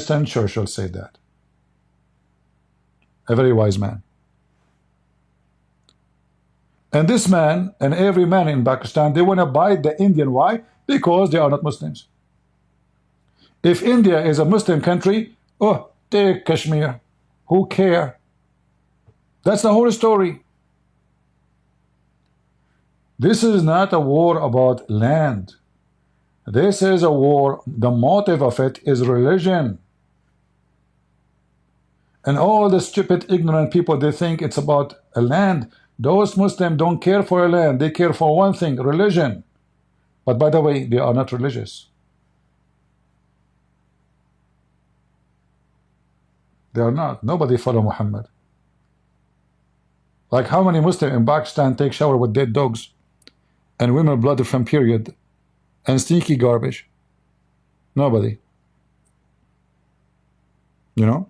Winston Churchill said that. A very wise man. And this man and every man in Pakistan, they want to buy the Indian. Why? Because they are not Muslims. If India is a Muslim country, oh, take Kashmir. Who care? That's the whole story. This is not a war about land. This is a war. The motive of it is religion. And all the stupid, ignorant people, they think it's about a land. Those Muslims don't care for a land. They care for one thing, religion. But by the way, they are not religious. They are not. Nobody follow Muhammad. Like how many Muslims in Pakistan take shower with dead dogs and women blood from period and stinky garbage? Nobody. You know?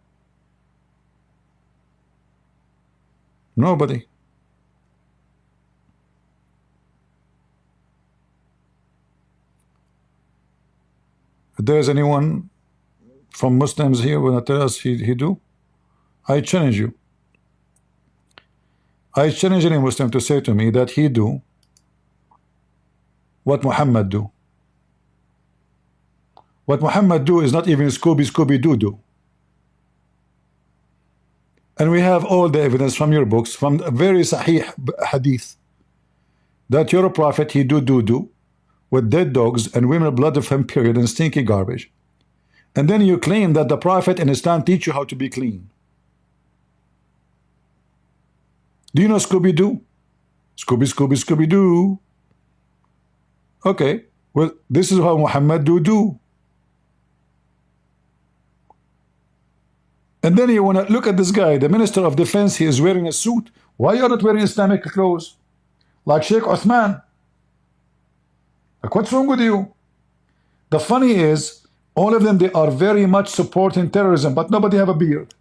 Nobody. If there's anyone from Muslims here will tell us he do, I challenge you. I challenge any Muslim to say to me that he do what Muhammad do. What Muhammad do is not even Scooby-Doo. And we have all the evidence from your books, from a very sahih hadith, that your prophet, he do with dead dogs and women blood from period and stinky garbage. And then you claim that the prophet in Islam teach you how to be clean. Do you know Scooby-Doo? Scooby-Doo. Okay, well, this is how Muhammad do. And then you want to look at this guy, the Minister of Defense, he is wearing a suit. Why are you not wearing Islamic clothes? Like Sheikh Uthman. Like, what's wrong with you? The funny is, all of them, they are very much supporting terrorism, but nobody have a beard.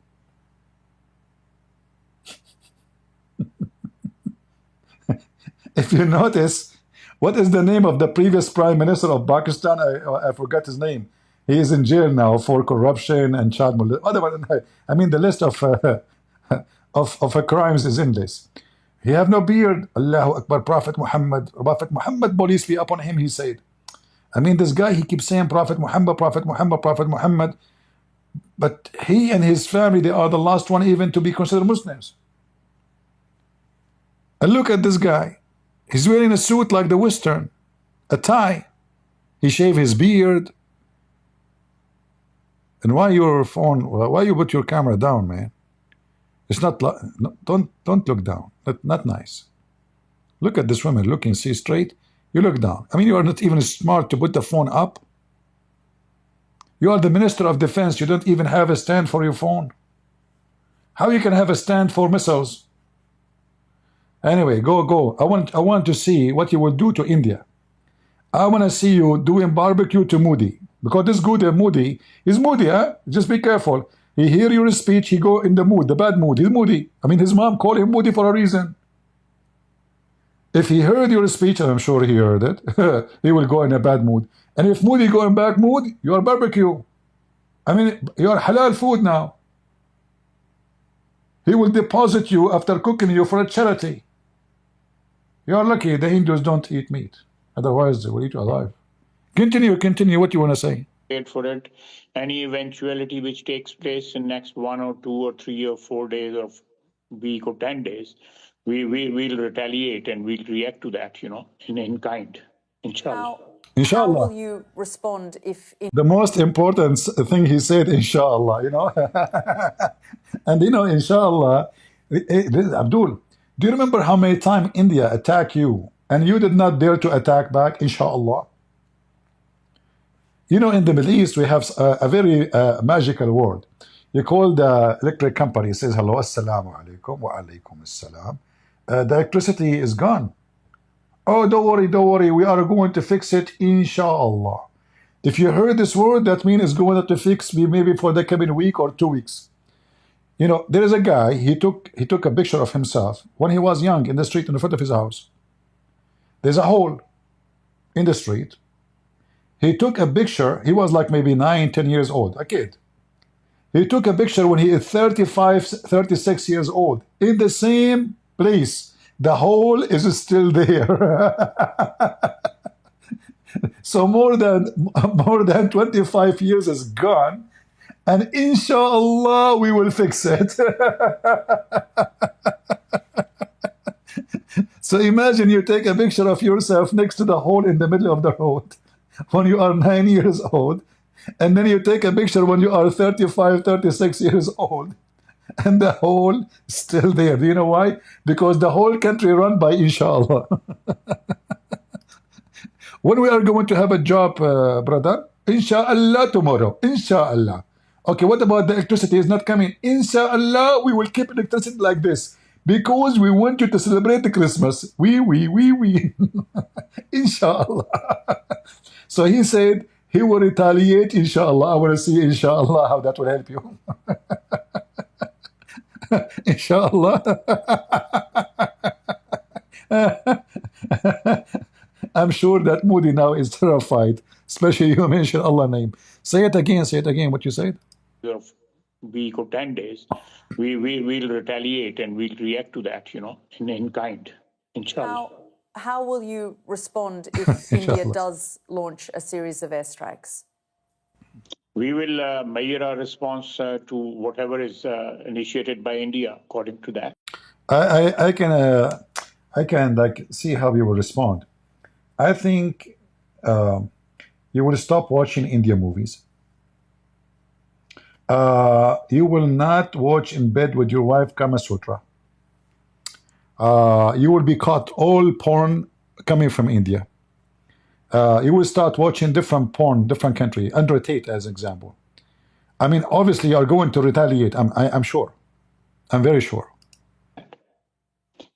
If you notice, what is the name of the previous Prime Minister of Pakistan? I forgot his name. He is in jail now for corruption and child molestation. I mean, the list of crimes is endless. He have no beard. Allahu Akbar. Prophet Muhammad, police be upon him, he said. I mean, this guy, he keeps saying Prophet Muhammad, but he and his family, they are the last one even to be considered Muslims. And look at this guy. He's wearing a suit like the Western, a tie. He shaved his beard. And why your phone? Why you put your camera down, man? It's not. Don't look down. Not nice. Look at this woman looking. See straight. You look down. I mean, you are not even smart to put the phone up. You are the Minister of Defense. You don't even have a stand for your phone. How you can have a stand for missiles? Anyway, go. I want to see what you will do to India. I want to see you doing barbecue to Modi. Because this good Modi is Modi, huh? Just be careful. He hear your speech, he go in the mood, the bad mood. He's Modi. I mean, his mom called him Modi for a reason. If he heard your speech, and I'm sure he heard it, he will go in a bad mood. And if Modi go in bad mood, you are barbecue. I mean, you are halal food now. He will deposit you after cooking you for a charity. You are lucky the Hindus don't eat meat. Otherwise, they will eat you alive. Continue what you want to say. For it, any eventuality which takes place in next 1 or 2 or 3 or 4 days or week or 10 days, we'll retaliate and we'll react to that, in kind. Inshallah. Inshallah. How will you respond if... The most important thing he said, inshallah, And inshallah, Abdul, do you remember how many times India attacked you and you did not dare to attack back, inshallah? In the Middle East, we have a very magical word. You call the electric company, says hello, assalamu alaikum, wa alaikum assalam. The electricity is gone. Oh, don't worry, we are going to fix it, inshallah. If you heard this word, that means it's going to fix maybe for the coming week or 2 weeks. There is a guy, he took a picture of himself when he was young in the street in front of his house. There's a hole in the street. He took a picture, he was like maybe 9, 10 years old, a kid. He took a picture when he is 35, 36 years old in the same place. The hole is still there. So more than 25 years is gone, and inshallah we will fix it. So imagine you take a picture of yourself next to the hole in the middle of the road when you are 9 years old, and then you take a picture when you are 35, 36 years old, and the hole is still there. Do you know why? Because the whole country run by inshallah. When we are going to have a job, brother? Inshallah tomorrow. Inshallah. Okay, what about the electricity is not coming? Inshallah, we will keep electricity like this because we want you to celebrate the Christmas. We. Inshallah. So he said he will retaliate, inshallah. I want to see, inshallah, how that will help you. Inshallah. I'm sure that Moody now is terrified, especially you mentioned Allah name. Say it again, what you said. Of week or 10 days, we'll retaliate and we'll react to that, in kind, inshallah. How will you respond if India does launch a series of airstrikes? We will measure our response to whatever is initiated by India according to that. I can like see how you will respond. I think you will stop watching India movies. You will not watch in bed with your wife Kama Sutra. You will be caught all porn coming from India. You will start watching different porn, different country. Andrew Tate, as an example. I mean, obviously, you are going to retaliate. I'm sure. I'm very sure.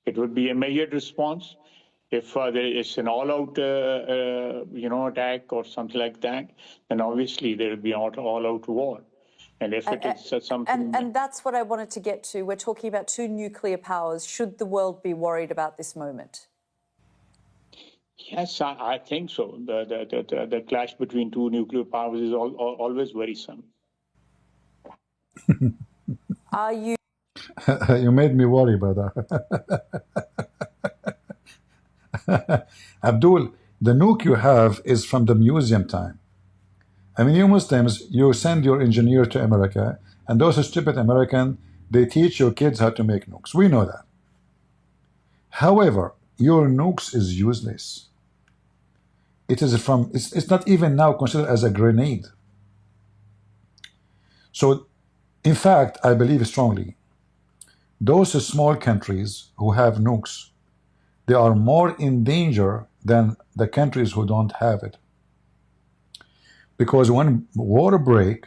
It would be a measured response. If there is an all-out, attack or something like that, then obviously there will be an all-out war. And if it is something... And that's what I wanted to get to. We're talking about two nuclear powers. Should the world be worried about this moment? Yes, I think so. The clash between two nuclear powers is always worrisome. Are you... You made me worry, brother. Abdul, the nuke you have is from the museum time. I mean, you Muslims, you send your engineer to America, and those stupid Americans, they teach your kids how to make nukes. We know that. However, your nukes is useless. It is from, it's not even now considered as a grenade. So, in fact, I believe strongly, those small countries who have nukes, they are more in danger than the countries who don't have it. Because when war break,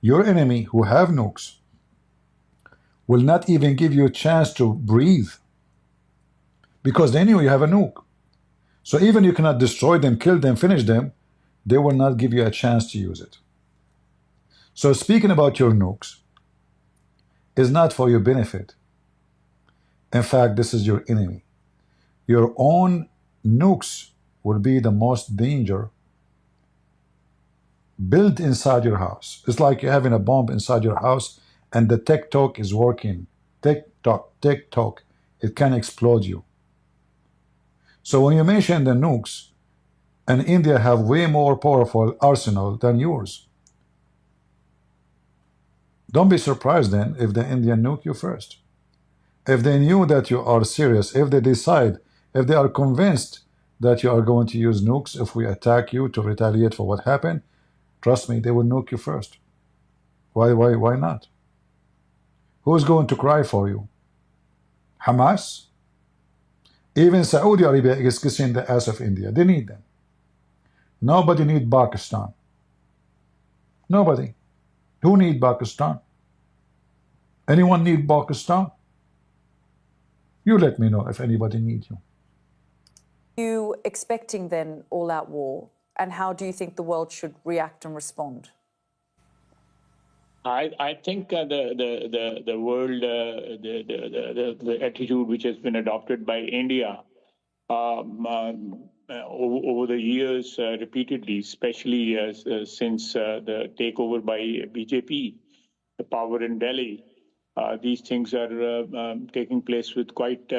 your enemy who have nukes will not even give you a chance to breathe, because they knew you have a nuke. So even you cannot destroy them, kill them, finish them, they will not give you a chance to use it. So speaking about your nukes is not for your benefit. In fact, this is your enemy. Your own nukes will be the most danger built inside your house. It's like you're having a bomb inside your house and the tick-tock is working. Tick-tock, tick-tock. It can explode you. So when you mention the nukes, and India have way more powerful arsenal than yours, don't be surprised then if the Indian nuke you first. If they knew that you are serious, if they decide, if they are convinced that you are going to use nukes if we attack you to retaliate for what happened, trust me, they will nuke you first. Why not? Who's going to cry for you? Hamas? Even Saudi Arabia is kissing the ass of India. They need them. Nobody needs Pakistan. Nobody. Who needs Pakistan? Anyone need Pakistan? You let me know if anybody needs you. Are you expecting then all-out war? And how do you think the world should react and respond? I think the world, the attitude which has been adopted by India over the years, repeatedly, especially since the takeover by BJP, the power in Delhi, these things are taking place with quite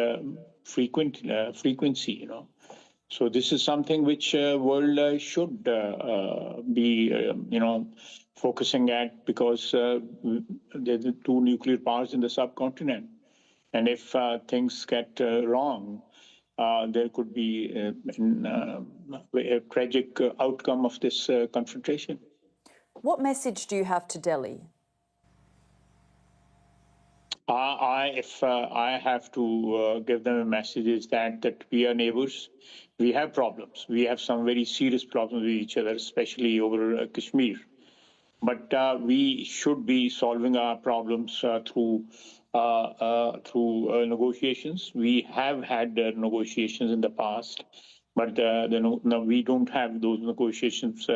frequency, you know. So this is something which world should be, you know, focusing at, because there are the two nuclear powers in the subcontinent. And if things get wrong, there could be a tragic outcome of this confrontation. What message do you have to Delhi? If I have to give them a message, is that we are neighbors. We have problems. We have some very serious problems with each other, especially over Kashmir. But we should be solving our problems through negotiations. We have had negotiations in the past, but we don't have those negotiations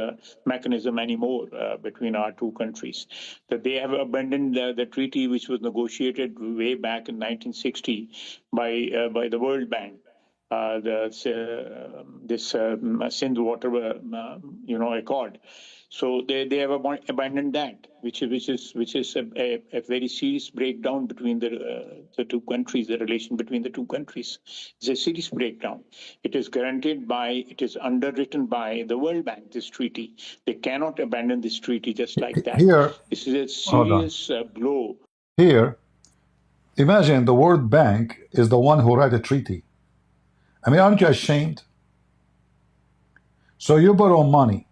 mechanism anymore between our two countries. That they have abandoned the treaty which was negotiated way back in 1960 by the World Bank. This Sindh Water, Accord. So they have abandoned that, which is a very serious breakdown between the two countries. The relation between the two countries is a serious breakdown. It is underwritten by the World Bank. This treaty, they cannot abandon this treaty just like that. Here, this is a serious blow. Here, imagine the World Bank is the one who write a treaty. I mean, aren't you ashamed? So you borrow money.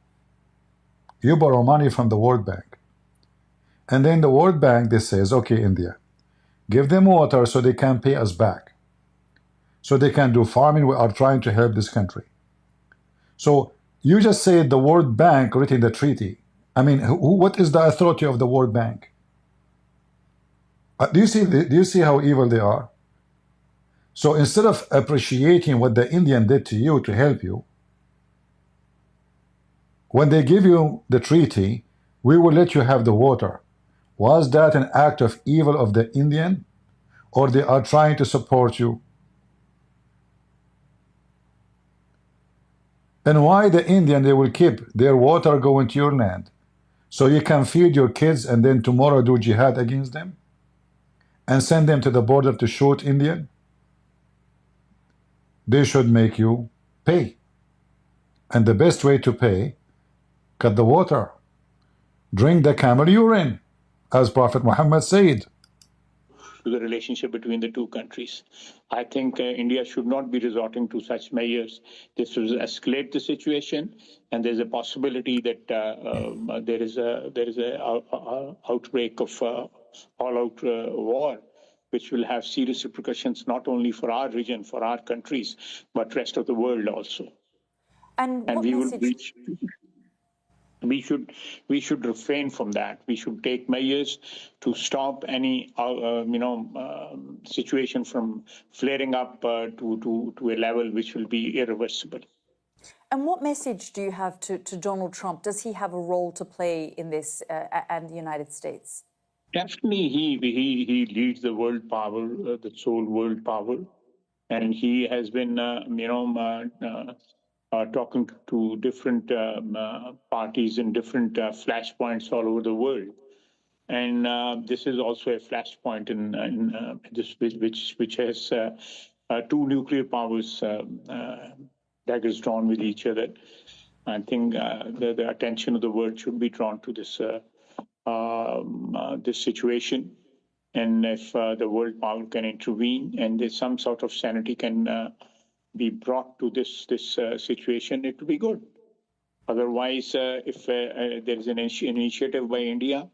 You borrow money from the World Bank. And then the World Bank, they says, okay, India, give them water so they can pay us back. So they can do farming. We are trying to help this country. So you just said the World Bank written the treaty. I mean, what is the authority of the World Bank? Do you see how evil they are? So instead of appreciating what the Indian did to you to help you, when they give you the treaty, we will let you have the water. Was that an act of evil of the Indian? Or they are trying to support you? And why the Indian, they will keep their water going to your land? So you can feed your kids and then tomorrow do jihad against them? And send them to the border to shoot Indian? They should make you pay. And the best way to pay, cut the water. Drink the camel urine, as Prophet Muhammad said. To the relationship between the two countries. I think India should not be resorting to such measures. This will escalate the situation, and there's a possibility that there is a outbreak of all-out war, which will have serious repercussions not only for our region, for our countries, but rest of the world also. And we should refrain from that. We should take measures to stop any situation from flaring up to a level which will be irreversible. And what message do you have to Donald Trump? Does he have a role to play in this and the United States? Definitely, he leads the world power, the sole world power, and he has been talking to different parties in different flashpoints all over the world. And this is also a flashpoint in this, which has two nuclear powers daggers drawn with each other. I think the attention of the world should be drawn to this this situation. And if the world power can intervene and there's some sort of sanity can be brought to this situation, it will be good. Otherwise, if there is an initiative by India,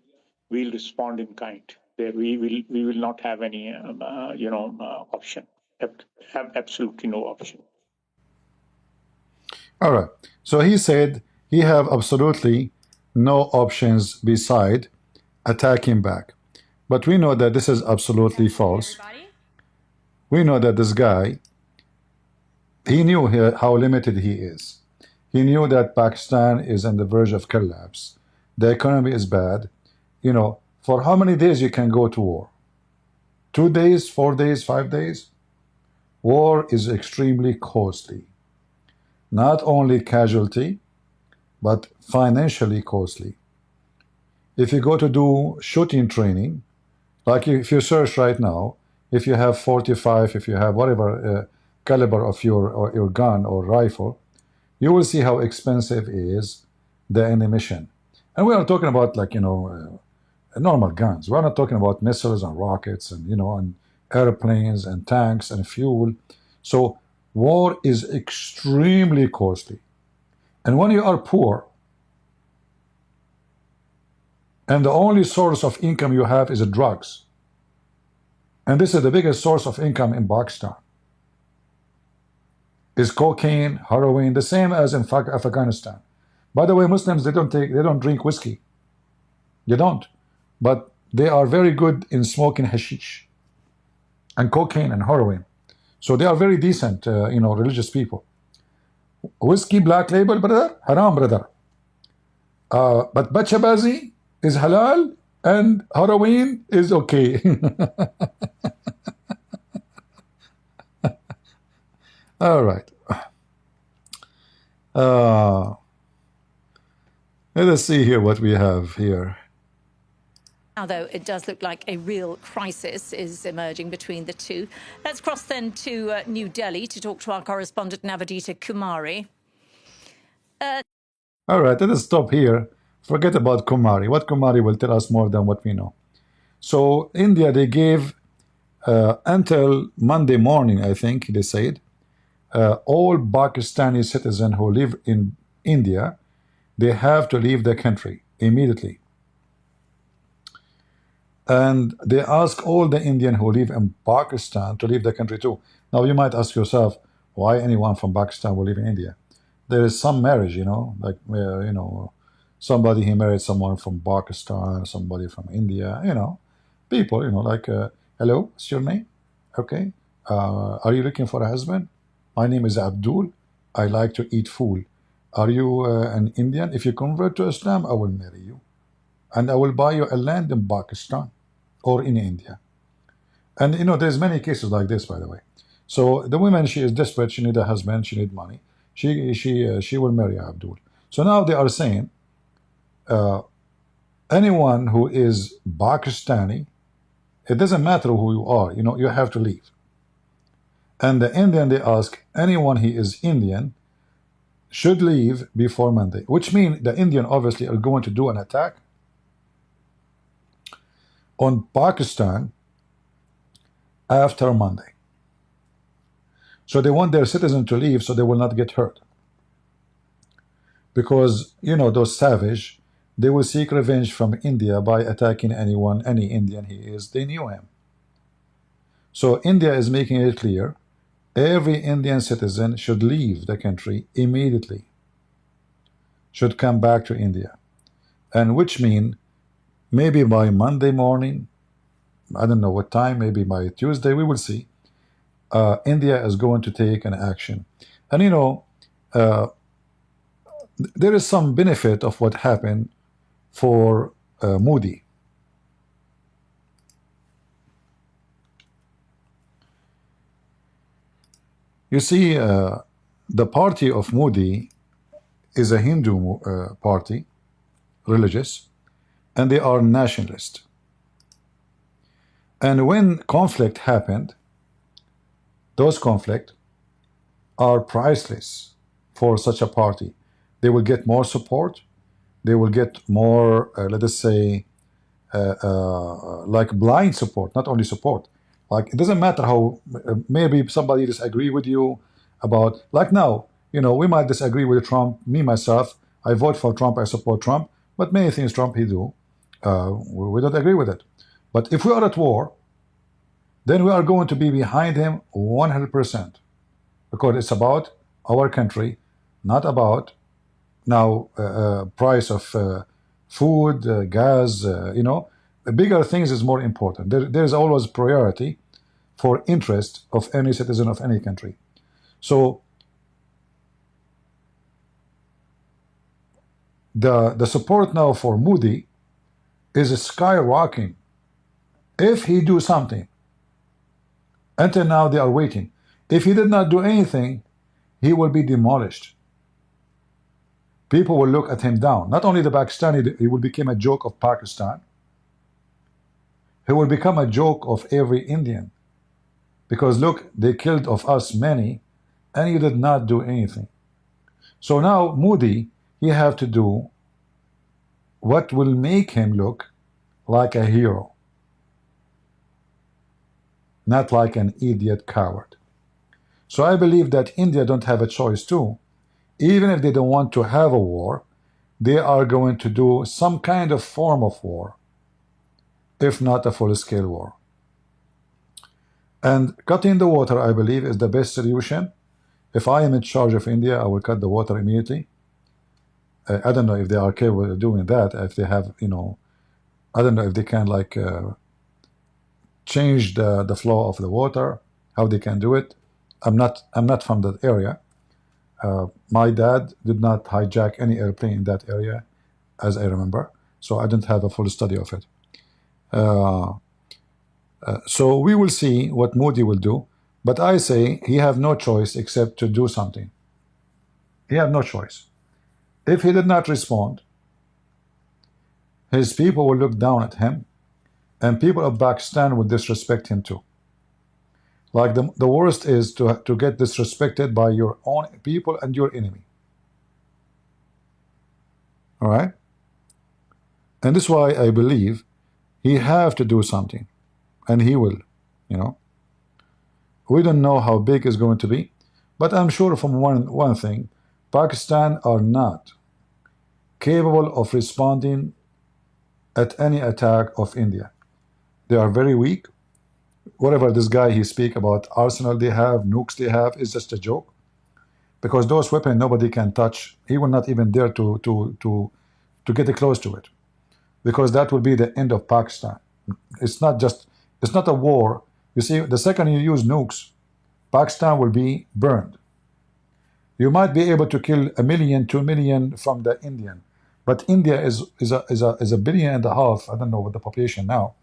we'll respond in kind. We will not have any option. Have absolutely no option. All right. So he said he have absolutely no options beside attacking back. But we know that this is absolutely false. We know that this guy, he knew how limited he is. He knew that Pakistan is on the verge of collapse. The economy is bad. You know, for how many days you can go to war? 2 days, 4 days, 5 days? War is extremely costly. not only casualty, but financially costly. If you go to do shooting training, like if you search right now, if you have 45, if you have whatever caliber of your gun or rifle, you will see how expensive is the ammunition. And we are talking about, like, normal guns. We're not talking about missiles and rockets and, and airplanes and tanks and fuel. So war is extremely costly. And when you are poor and the only source of income you have is drugs, and this is the biggest source of income in Pakistan, is cocaine, heroin, the same as in Afghanistan. By the way, Muslims, they don't drink whiskey. They don't. But they are very good in smoking hashish and cocaine and heroin. So they are very decent, religious people. Whiskey, black label, brother, haram, brother. But bachabazi is halal and heroin is okay. All right. Let us see here what we have here. Now, though, it does look like a real crisis is emerging between the two. Let's cross then to New Delhi to talk to our correspondent Navadita Kumari. All right, let us stop here. Forget about Kumari. What Kumari will tell us more than what we know. So India, they gave until Monday morning, I think they said, all Pakistani citizens who live in India, they have to leave the country immediately. And they ask all the Indians who live in Pakistan to leave the country too. Now you might ask yourself, why anyone from Pakistan will live in India? There is some marriage, like, somebody he married someone from Pakistan, somebody from India, people, like, hello, what's your name? Okay. Are you looking for a husband? My name is Abdul. I like to eat food. Are you an Indian? If you convert to Islam, I will marry you. And I will buy you a land in Pakistan or in India. And, there's many cases like this, by the way. So the woman, she is desperate. She need a husband. She need money. She will marry Abdul. So now they are saying, anyone who is Pakistani, it doesn't matter who you are, you have to leave. And the Indian, they ask, anyone who is Indian should leave before Monday, which means the Indian obviously are going to do an attack on Pakistan after Monday. So they want their citizens to leave so they will not get hurt. Because, those savage, they will seek revenge from India by attacking anyone, any Indian he is. They knew him. So India is making it clear, every Indian citizen should leave the country immediately, should come back to India. And which means maybe by Monday morning, I don't know what time, maybe by Tuesday, we will see, India is going to take an action. And there is some benefit of what happened for Modi. You see, the party of Modi is a Hindu party, religious, and they are nationalist. And when conflict happened, those conflicts are priceless for such a party. They will get more support. They will get more, let us say, like blind support, not only support. Like, it doesn't matter how, maybe somebody disagree with you about, like now, we might disagree with Trump. Me, myself, I vote for Trump, I support Trump, but many things Trump he do, we don't agree with it. But if we are at war, then we are going to be behind him 100%, because it's about our country, not about now price of food, gas, bigger things is more important. There is always priority for interest of any citizen of any country. So the support now for Modi is skyrocketing. If he do something, until now they are waiting. If he did not do anything, he will be demolished. people will look at him down. Not only the Pakistani, he will become a joke of Pakistan. He will become a joke of every Indian. Because look, they killed of us many, and you did not do anything. So now Modi, he have to do what will make him look like a hero, not like an idiot coward. So I believe that India don't have a choice too. Even if they don't want to have a war, they are going to do some kind of form of war, if not a full-scale war. And cutting the water, I believe, is the best solution. If I am in charge of India, I will cut the water immediately. I don't know if they are capable of doing that. If they have, you know, I don't know if they can like change the flow of the water, how they can do it. I'm not from that area. My dad did not hijack any airplane in that area, as I remember. So I don't have a full study of it. So we will see what Modi will do. But I say he have no choice except to do something. He have no choice. If he did not respond, his people will look down at him, and people of Pakistan will disrespect him too. Like the worst is to get disrespected by your own people and your enemy. All right? And this is why I believe he have to do something, and he will, you know. We don't know how big it's going to be, but I'm sure from one thing, Pakistan are not capable of responding at any attack of India. They are very weak. Whatever this guy he speak about arsenal they have, nukes they have, is just a joke. Because those weapons nobody can touch. He will not even dare to get close to it. Because that will be the end of Pakistan. It's not a war. You see, the second you use nukes, Pakistan will be burned. You might be able to kill 1 million, 2 million from the Indian, but India is a 1.5 billion. I don't know what the population now.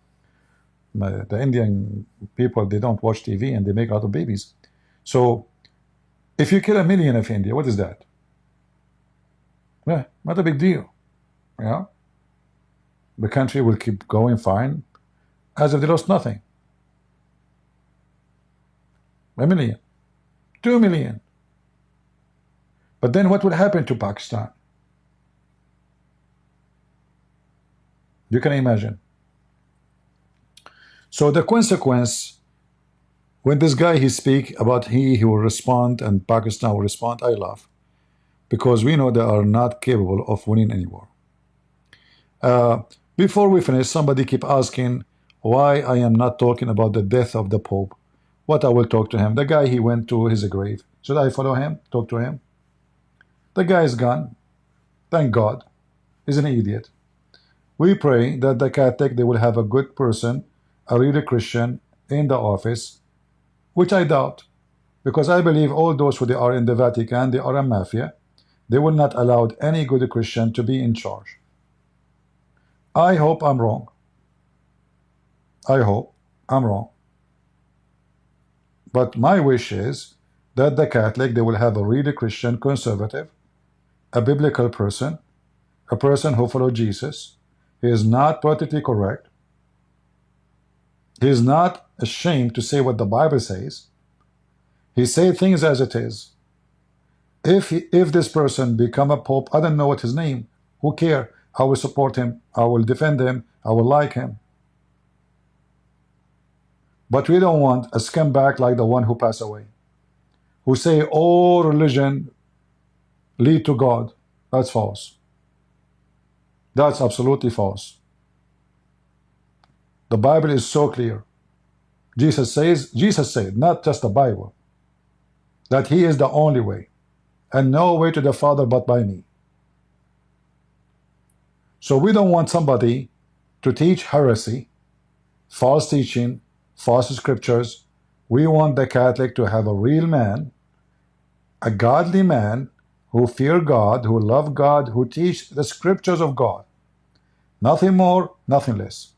The Indian people, they don't watch TV and they make a lot of babies. So if you kill 1 million of India, what is that? Yeah, not a big deal. Yeah, the country will keep going fine, as if they lost nothing. 1 million, 2 million. But then what would happen to Pakistan? You can imagine. So the consequence, when this guy he speak about he will respond and Pakistan will respond, I laugh. Because we know they are not capable of winning any war. Before we finish, somebody keep asking why I am not talking about the death of the Pope. What I will talk to him. The guy, he went to his grave. Should I follow him? Talk to him? The guy is gone. Thank God. He's an idiot. We pray that the Catholic, they will have a good person, a really Christian in the office, which I doubt. Because I believe all those who they are in the Vatican, they are a mafia. They will not allow any good Christian to be in charge. I hope I'm wrong. I hope I'm wrong. But my wish is that the Catholic, they will have a really Christian conservative, a biblical person, a person who follows Jesus. He is not politically correct. He is not ashamed to say what the Bible says. He says things as it is. If this person become a pope, I don't know what his name, who care? I will support him. I will defend him. I will like him. But we don't want a scumbag like the one who passed away, who say all religion lead to God. That's false. That's absolutely false. The Bible is so clear. Jesus said, not just the Bible, that he is the only way, and no way to the Father but by me. So we don't want somebody to teach heresy, false teaching, false scriptures. We want the Catholic to have a real man, a godly man who fear God, who love God, who teach the scriptures of God. Nothing more, nothing less.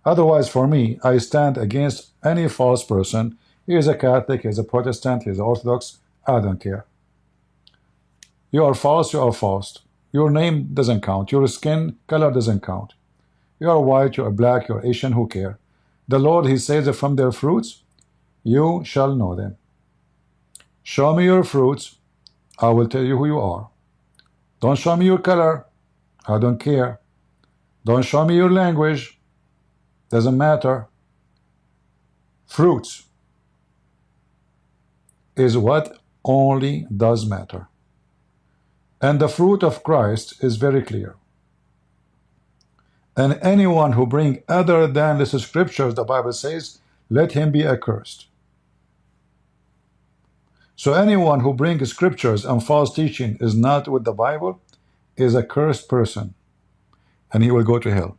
Otherwise, for me, I stand against any false person. He is a Catholic, he is a Protestant, he is Orthodox. I don't care. You are false, you are false. Your name doesn't count. Your skin color doesn't count. You are white, you are black, you are Asian, who care? The Lord, he says that from their fruits you shall know them. Show me your fruits, I will tell you who you are. Don't show me your color, I don't care. Don't show me your language, doesn't matter. Fruits is what only does matter. And the fruit of Christ is very clear. And anyone who bring other than the scriptures, the Bible says, let him be accursed. So anyone who brings scriptures and false teaching is not with the Bible is a cursed person, and he will go to hell.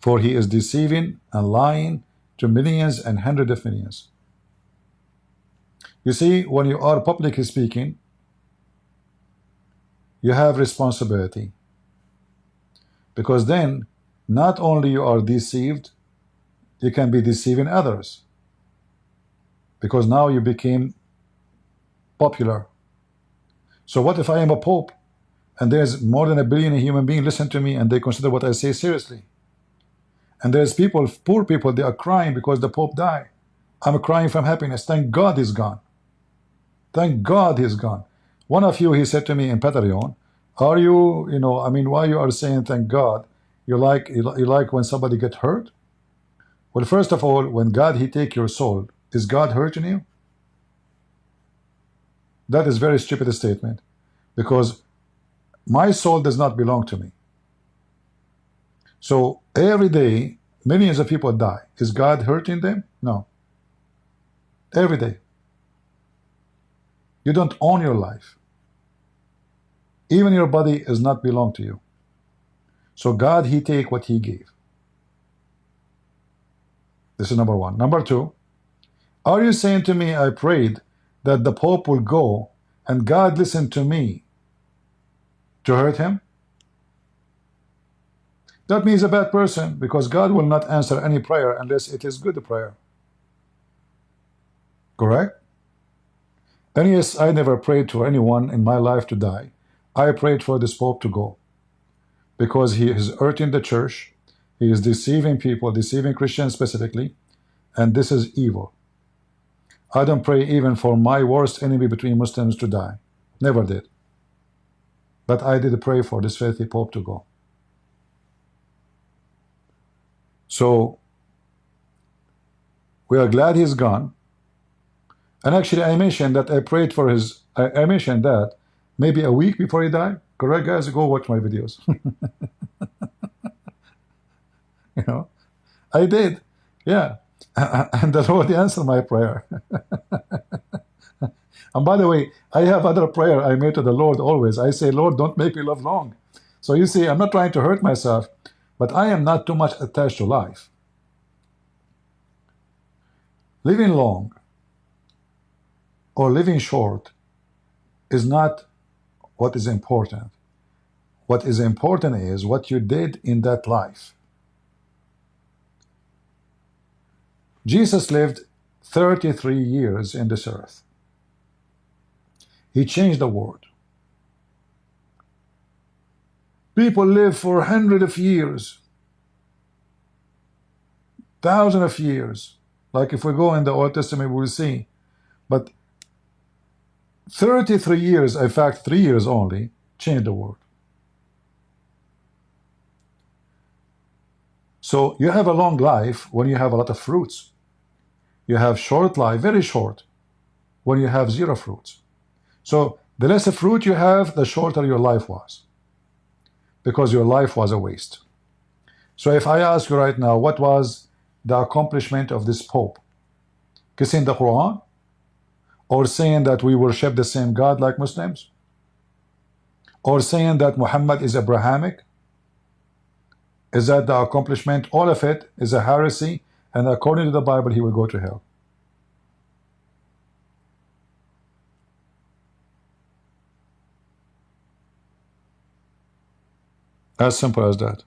For he is deceiving and lying to millions and hundreds of millions. You see, when you are publicly speaking, you have responsibility. Because then, not only you are deceived, you can be deceiving others. Because now you became popular. So what if I am a pope, and there's more than 1 billion human beings listen to me, and they consider what I say seriously? And there's people, poor people, they are crying because the Pope died. I'm crying from happiness. Thank God he's gone. Thank God he's gone. One of you, he said to me in Patreon, are you, I mean, why you are saying thank God? You like when somebody get hurt? Well, first of all, when God, he take your soul, is God hurting you? That is very stupid statement, because my soul does not belong to me. So every day, millions of people die. Is God hurting them? No. Every day. You don't own your life. Even your body does not belong to you. So God, he take what he gave. This is number one. Number two, are you saying to me, I prayed that the Pope will go and God listened to me to hurt him? That means a bad person, because God will not answer any prayer unless it is good prayer. Correct? And yes, I never prayed for anyone in my life to die. I prayed for this Pope to go, because he is hurting the church, he is deceiving people, deceiving Christians specifically, and this is evil. I don't pray even for my worst enemy between Muslims to die. Never did. But I did pray for this faithful Pope to go. So we are glad he's gone. And actually, I mentioned that I prayed for his. I mentioned that maybe a week before he died. Correct, guys? Go watch my videos. I did. Yeah. And the Lord answered my prayer. And by the way, I have other prayer I made to the Lord always. I say, Lord, don't make me live long. So you see, I'm not trying to hurt myself, but I am not too much attached to life. Living long or living short is not what is important. What is important is what you did in that life. Jesus lived 33 years in this earth. He changed the world. People live for hundreds of years, thousands of years. Like if we go in the Old Testament, we will see. But 33 years, in fact 3 years only, changed the world. So you have a long life when you have a lot of fruits. You have short life, very short, when you have zero fruits. So the less fruit you have, the shorter your life was, because your life was a waste. So if I ask you right now, what was the accomplishment of this Pope? Kissing the Quran? Or saying that we worship the same God like Muslims? Or saying that Muhammad is Abrahamic? Is that the accomplishment? All of it is a heresy, and according to the Bible, he will go to hell. As simple as that.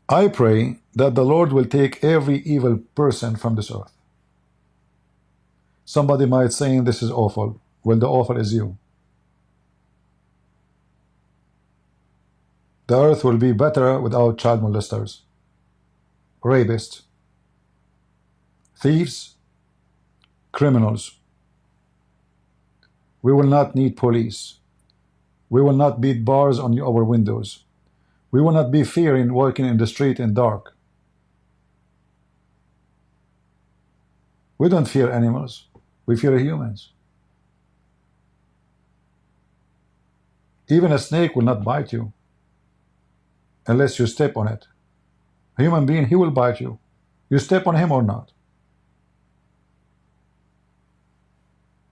I pray that the Lord will take every evil person from this earth. Somebody might say this is awful. Well, the offer is you. The earth will be better without child molesters, rapists, thieves, criminals. We will not need police. We will not beat bars on our windows. We will not be fearing walking in the street in dark. We don't fear animals. We fear humans. Even a snake will not bite you unless you step on it. A human being, he will bite you. You step on him or not.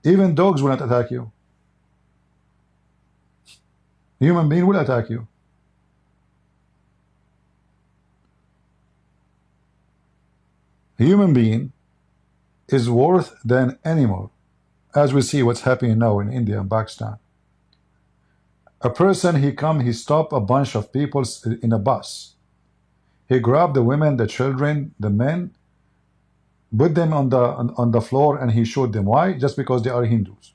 Even dogs will not attack you. A human being will attack you. A human being is worse than animal, as we see what's happening now in India and Pakistan. A person, he stopped a bunch of people in a bus. He grabbed the women, the children, the men, put them on the floor, and he shot them. Why? Just because they are Hindus.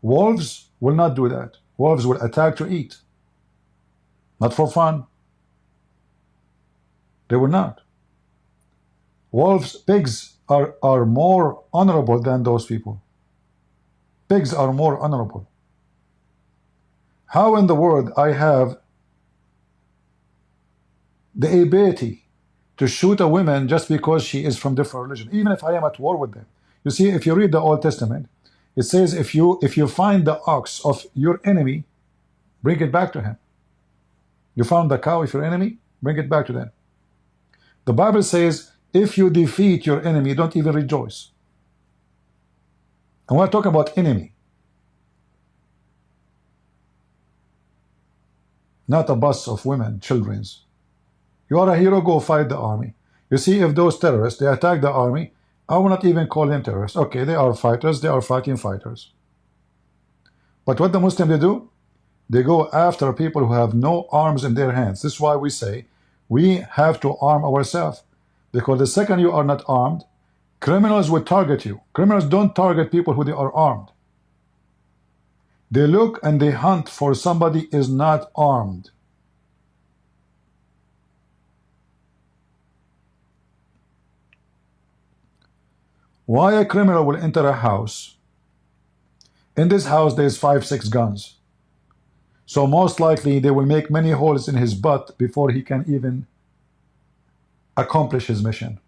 Wolves will not do that. Wolves will attack to eat, not for fun. They will not. Wolves, pigs are more honorable than those people. Pigs are more honorable. How in the world I have the ability to shoot a woman just because she is from different religion, even if I am at war with them? You see, if you read the Old Testament, it says if you find the ox of your enemy, bring it back to him. You found the cow of your enemy, bring it back to them. The Bible says if you defeat your enemy, don't even rejoice. And we're talking about enemy, not a bus of women, children's. You are a hero, go fight the army. You see, if those terrorists, they attack the army, I will not even call them terrorists. Okay, they are fighters, they are fighting fighters. But what the Muslims they do? They go after people who have no arms in their hands. This is why we say we have to arm ourselves. Because the second you are not armed, criminals will target you. Criminals don't target people who they are armed. They look and they hunt for somebody is not armed. Why a criminal will enter a house? In this house there is 5-6 guns. So most likely they will make many holes in his butt before he can even accomplish his mission.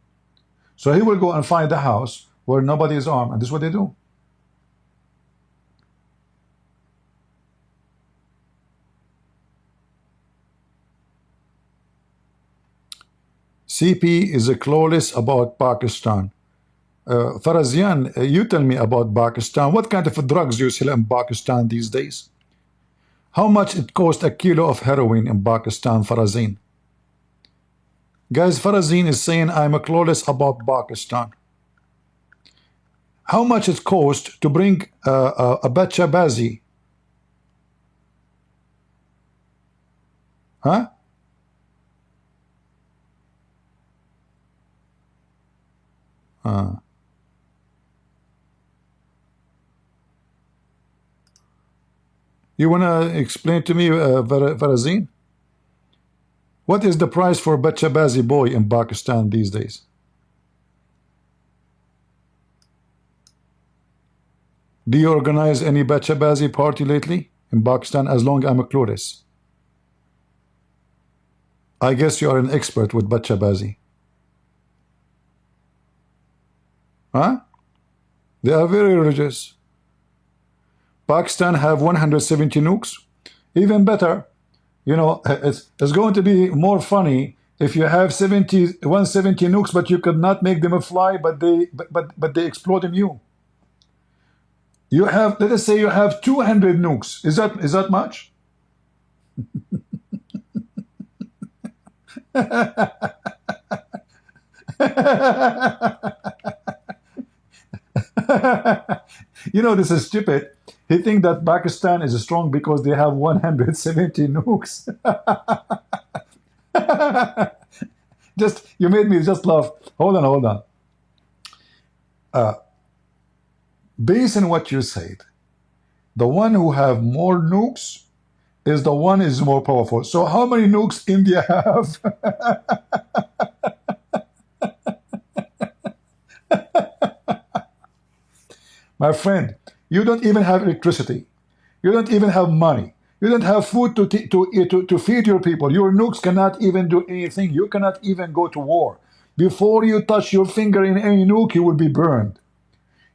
So he will go and find a house where nobody is armed, and this is what they do. CP is clueless about Pakistan. Farazian, you tell me about Pakistan. What kind of drugs do you sell in Pakistan these days? How much it costs a kilo of heroin in Pakistan, Farazin? Guys, Farazin is saying I'm clueless about Pakistan. How much it costs to bring a Bacha Bazi? Huh? You want to explain to me, Farazin? What is the price for Bacha Bazi boy in Pakistan these days? Do you organize any Bacha Bazi party lately in Pakistan? As long as I'm clueless. I guess you are an expert with Bacha Bazi. Huh? They are very religious. Pakistan have 170 nukes. Even better, you know, it's going to be more funny if you have 170 nukes, but you could not make them fly, but they explode in you. You have, let us say, you have 200 nukes. Is that much? You know, this is stupid. He thinks that Pakistan is strong because they have 170 nukes. You made me just laugh. Hold on. based on what you said, the one who have more nukes is the one is more powerful. So how many nukes India have? My friend, you don't even have electricity. You don't even have money. You don't have food to feed your people. Your nukes cannot even do anything. You cannot even go to war. Before you touch your finger in any nuke, you will be burned.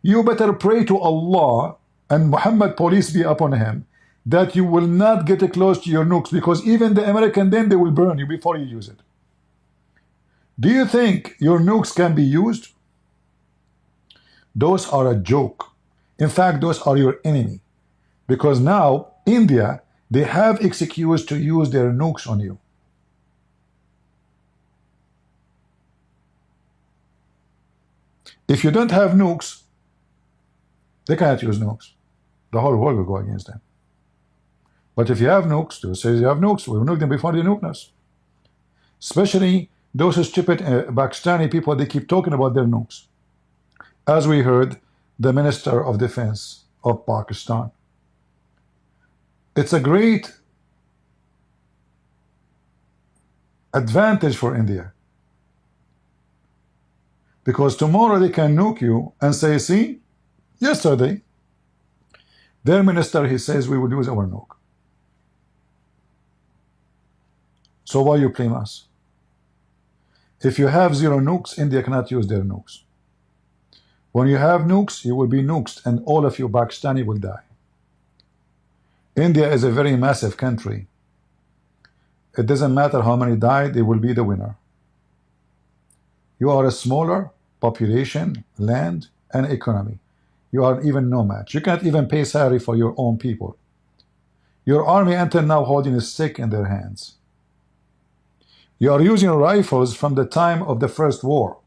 You better pray to Allah and Muhammad, peace be upon him, that you will not get close to your nukes, because even the American, then they will burn you before you use it. Do you think your nukes can be used? Those are a joke. In fact, those are your enemy. Because now, India, they have excuse to use their nukes on you. If you don't have nukes, they cannot use nukes. The whole world will go against them. But if you have nukes, they will say you have nukes. We will nuke them before they nuke us. Especially those stupid Pakistani people, they keep talking about their nukes. As we heard, the Minister of Defense of Pakistan. It's a great advantage for India, because tomorrow they can nuke you and say, see, yesterday their minister, he says we will use our nuke. So why you blame us? If you have zero nukes, India cannot use their nukes. When you have nukes, you will be nuked, and all of you Pakistani will die. India is a very massive country. It doesn't matter how many died, they will be the winner. You are a smaller population, land, and economy. You are even no match. You can't even pay salary for your own people. Your army until now holding a stick in their hands. You are using rifles from the time of the first war.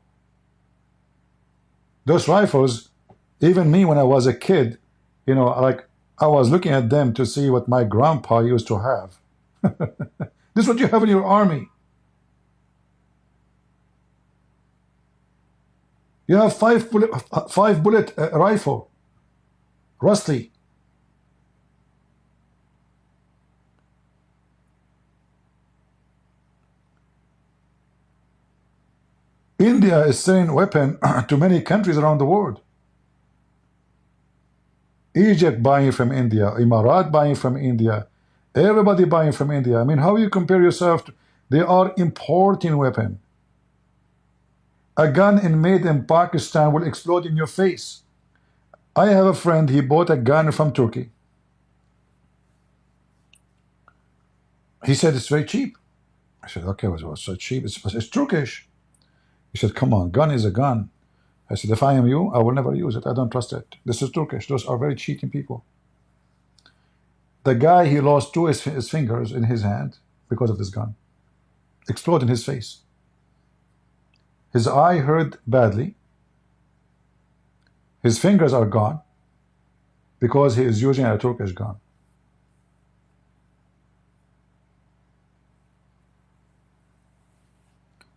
Those rifles, even me when I was a kid, you know, like I was looking at them to see what my grandpa used to have. This is what you have in your army. You have five bullet rifle, rusty. India is selling weapons to many countries around the world. Egypt buying from India, Emirat buying from India, everybody buying from India. I mean, how you compare yourself to, they are importing weapon. A gun made in Pakistan will explode in your face. I have a friend, he bought a gun from Turkey. He said it's very cheap. I said, okay, what's so cheap? It's Turkish. He said, come on, gun is a gun. I said, if I am you, I will never use it. I don't trust it. This is Turkish. Those are very cheating people. The guy, he lost two of his fingers in his hand because of this gun. Exploded in his face. His eye hurt badly. His fingers are gone because he is using a Turkish gun.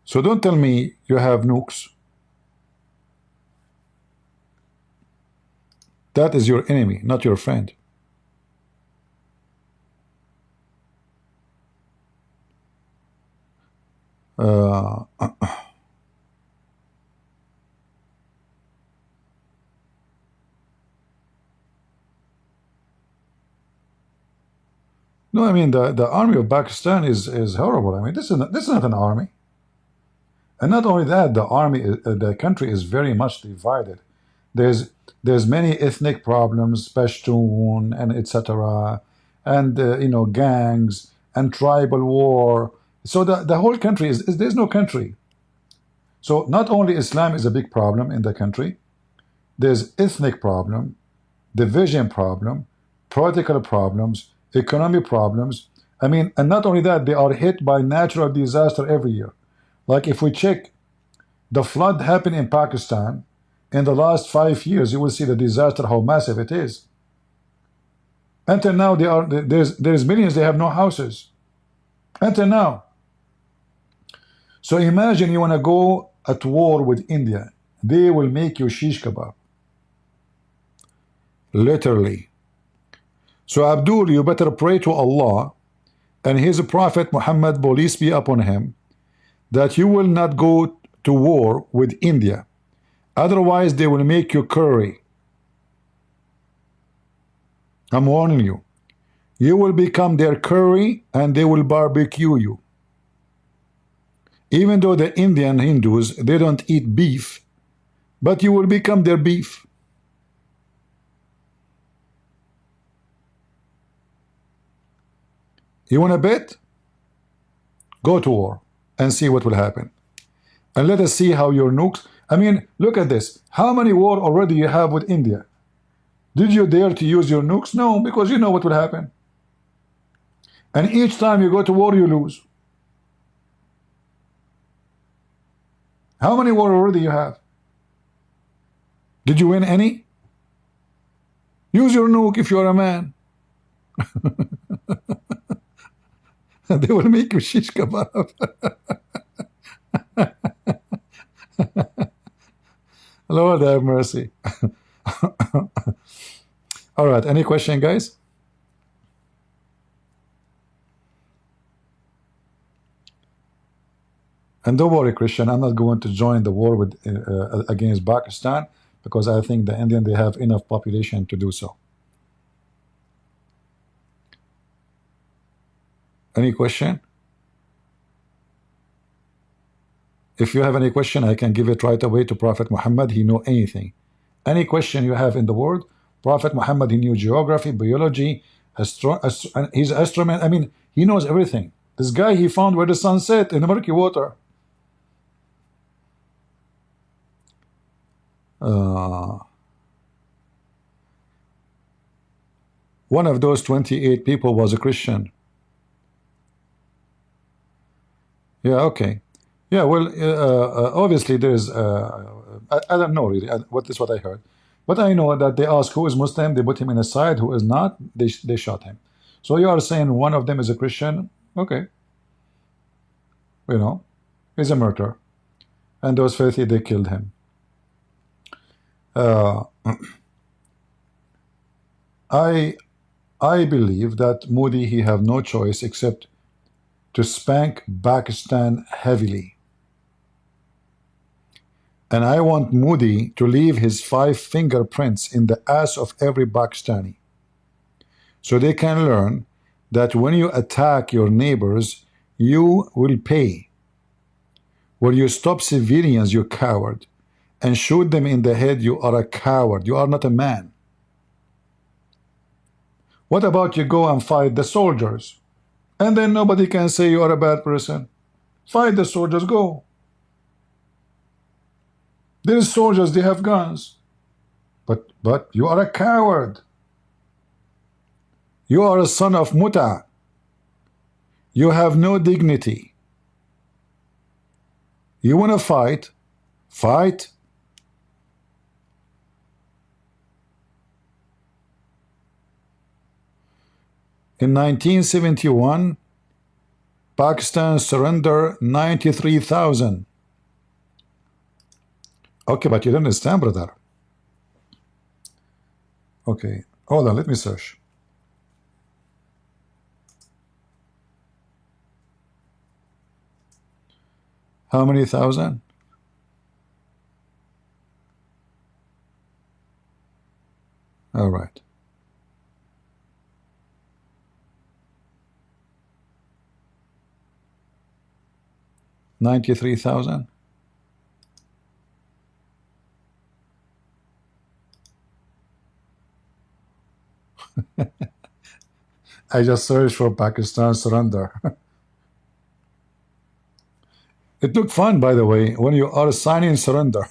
So don't tell me you have nukes. That is your enemy, not your friend. No, I mean the army of Pakistan is horrible. I mean this is not an army. And not only that, the army, the country is very much divided. There's many ethnic problems, Pashtun and etc., and you know, gangs and tribal war. So the whole country is there's no country. So not only Islam is a big problem in the country, there's ethnic problem, division problem, political problems, economic problems. I mean, and not only that, they are hit by natural disaster every year. Like if we check the flood happened in Pakistan in the last 5 years, you will see the disaster, how massive it is. Until now, there's millions, they have no houses. Until now. So imagine you want to go at war with India. They will make you shish kebab. literally. So Abdul, you better pray to Allah and his Prophet Muhammad, peace be upon him, that you will not go to war with India. Otherwise, they will make you curry. I'm warning you. You will become their curry and they will barbecue you. Even though the Indian Hindus, they don't eat beef, but you will become their beef. You want to bet? Go to war and see what will happen. And let us see how your nukes... I mean, look at this. How many war already you have with India? Did you dare to use your nukes? No, because you know what will happen. And each time you go to war, you lose. How many war already you have? Did you win any? Use your nuke if you are a man. They will make you shish kebab. Lord have mercy. All right, any question, guys? And don't worry, Christian, I'm not going to join the war with against Pakistan, because I think the Indian, they have enough population to do so. Any question? If you have any question, I can give it right away to Prophet Muhammad. He know anything. Any question you have in the world, Prophet Muhammad, he knew geography, biology, he's astronomer. I mean, he knows everything. This guy, he found where the sun set in the murky water. One of those 28 people was a Christian. Yeah, okay. Yeah, well, obviously there's, I don't know really what is what I heard. But I know that they ask who is Muslim, they put him in a side, who is not, they shot him. So you are saying one of them is a Christian, okay. You know, he's a murderer. And those 30, they killed him. I believe that Modi, he have no choice except to spank Pakistan heavily. And I want Modi to leave his 5 fingerprints in the ass of every Pakistani, so they can learn that when you attack your neighbors, you will pay. When you stop civilians, you coward, and shoot them in the head, you are a coward. You are not a man. What about you go and fight the soldiers? And then nobody can say you are a bad person. Fight the soldiers, go. These soldiers, they have guns. But you are a coward. You are a son of Muta. You have no dignity. You want to fight? Fight. In 1971, Pakistan surrendered 93,000. Okay, but you don't understand, brother. Okay, hold on, let me search. How many thousand? All right. $93,000. I just searched for Pakistan surrender. It looked fun, by the way, when you are signing surrender.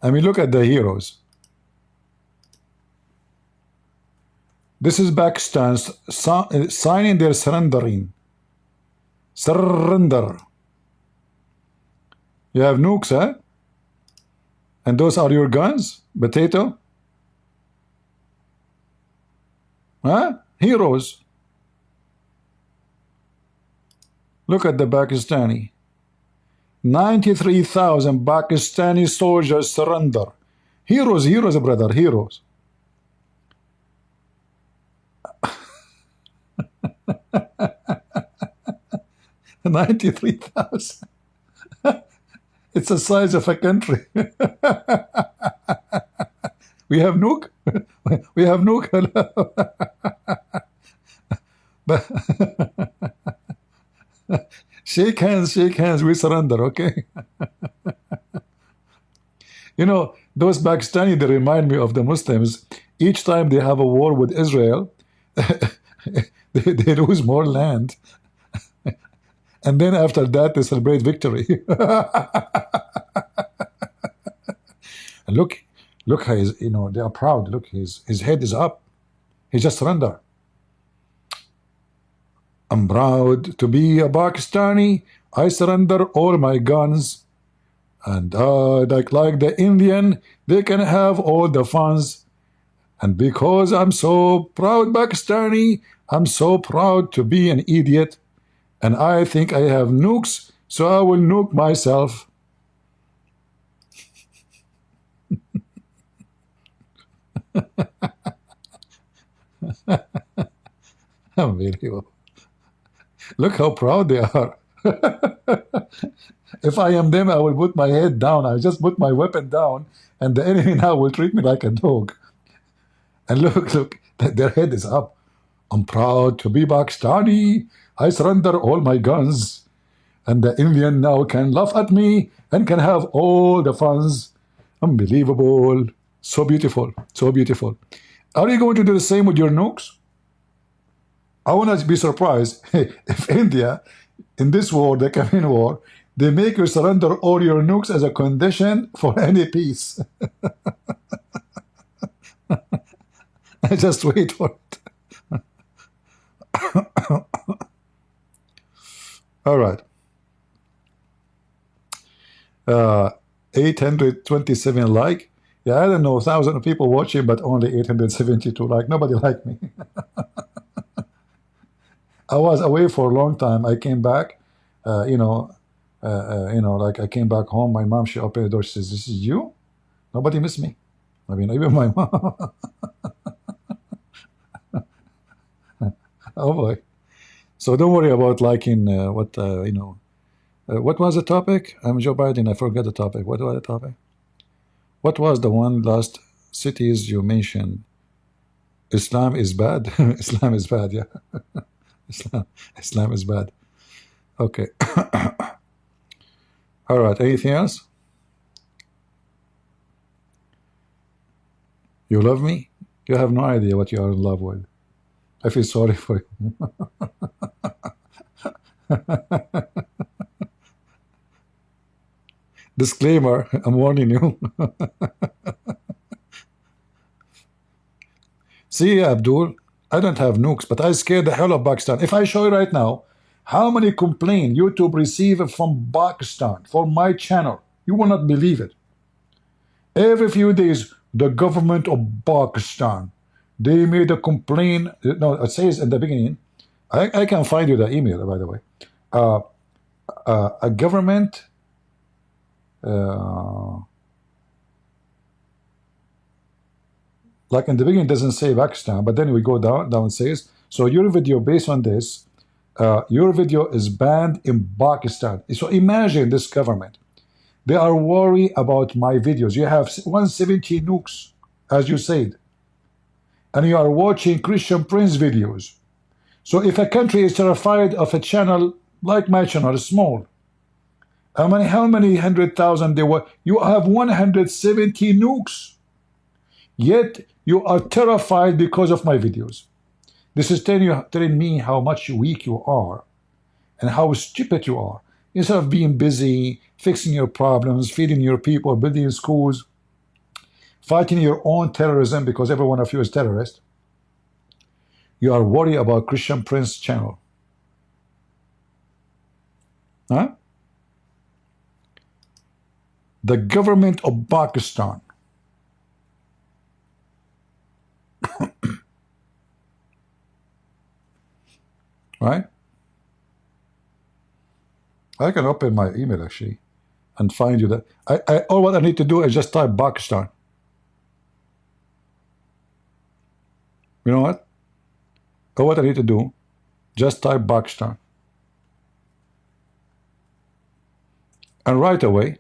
I mean, look at the heroes. This is Pakistan signing their surrendering. Surrender. You have nukes, huh? And those are your guns? Potato? Huh? Heroes. Look at the Pakistani. 93,000 Pakistani soldiers surrender. Heroes, heroes, brother, heroes. 93,000. It's the size of a country. We have nuke. We have nuke. But shake hands, we surrender, okay? You know, those Pakistani, they remind me of the Muslims. Each time they have a war with Israel, they lose more land. And then after that, they celebrate victory. And look how he's, you know, they are proud. Look, his head is up. He just surrendered. I'm proud to be a Pakistani. I surrender all my guns. And like the Indian, they can have all the funds. And because I'm so proud Pakistani, I'm so proud to be an idiot. And I think I have nukes, so I will nuke myself. Unbelievable. Look how proud they are. If I am them, I will put my head down. I just put my weapon down, and the enemy now will treat me like a dog. And look, their head is up. I'm proud to be Pakistani. I surrender all my guns. And the Indian now can laugh at me and can have all the funds. Unbelievable. So beautiful. So beautiful. Are you going to do the same with your nukes? I want to be surprised if India, in this war, the Korean War, they make you surrender all your nukes as a condition for any peace. Just wait for it. All right. 827 like. Yeah, I don't know, 1,000 people watching, but only 872 like. Nobody like me. I was away for a long time. I came back, like I came back home. My mom, she opened the door. She says, "This is you? Nobody missed me." I mean, even my mom. Oh boy. So don't worry about liking what was the topic? I'm Joe Biden. I forget the topic. What was the topic? What was the one last cities you mentioned? Islam is bad. Islam is bad. Yeah. Islam is bad. Okay. All right. Anything else? You love me? You have no idea what you are in love with. I feel sorry for you. Disclaimer, I'm warning you. See, Abdul, I don't have nukes, but I scared the hell of Pakistan. If I show you right now how many complaints YouTube receive from Pakistan for my channel, you will not believe it. Every few days, the government of Pakistan, they made a complaint. No, it says in the beginning, I can find you the email, by the way. A government like in the beginning, it doesn't say Pakistan, but then we go down it says, so your video based on this, your video is banned in Pakistan. So imagine this government. They are worried about my videos. You have 170 nukes, as you said, and you are watching Christian Prince videos. So if a country is terrified of a channel like my channel, small, how many 100,000 they were? You have 170 nukes, yet you are terrified because of my videos. This is telling me how much weak you are and how stupid you are. Instead of being busy, fixing your problems, feeding your people, building schools, fighting your own terrorism, because every one of you is terrorist, you are worried about Christian Prince channel. Huh? The government of Pakistan right? I can open my email actually and find you that. All what I need to do is just type Pakistan. You know what? All what I need to do, just type Pakistan. And right away,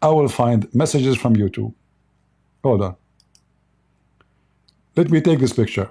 I will find messages from YouTube. Hold on. Let me take this picture.